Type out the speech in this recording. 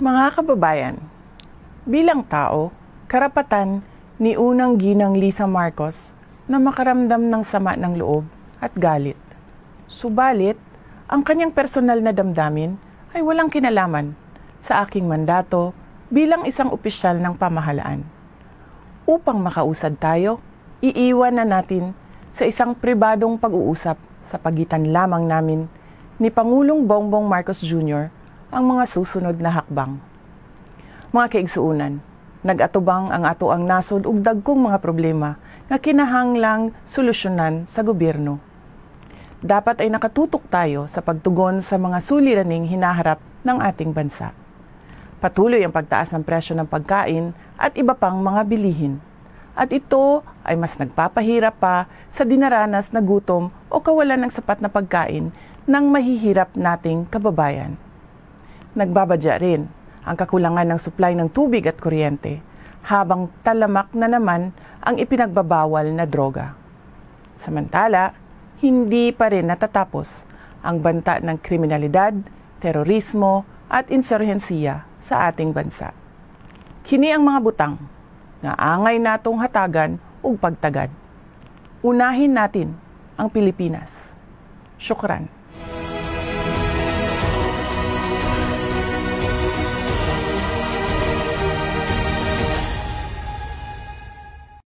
Mga kababayan, bilang tao, karapatan ni unang ginang Lisa Marcos na makaramdam ng sama ng loob at galit. Subalit, ang kanyang personal na damdamin ay walang kinalaman sa aking mandato bilang isang opisyal ng pamahalaan. Upang makausad tayo, iiwan na natin sa isang pribadong pag-uusap sa pagitan lamang namin ni Pangulong Bongbong Marcos Jr. ang mga susunod na hakbang. Mga kaigsuunan, nag-atubang ang ato ang nasod ug dagkong mga problema nga kinahanglang solusyonan sa gobyerno. Dapat ay nakatutok tayo sa pagtugon sa mga suliraning hinaharap ng ating bansa. Patuloy ang pagtaas ng presyo ng pagkain at iba pang mga bilihin. At ito ay mas nagpapahirap pa sa dinaranas na gutom o kawalan ng sapat na pagkain ng mahihirap nating kababayan. Nagbabadya rin ang kakulangan ng supply ng tubig at kuryente, habang talamak na naman ang ipinagbabawal na droga. Samantala, hindi pa rin natatapos ang banta ng kriminalidad, terorismo at insurhensiya sa ating bansa. Kini ang mga butang na angay natong hatagan ug pagtagad. Unahin natin ang Pilipinas. Syukran.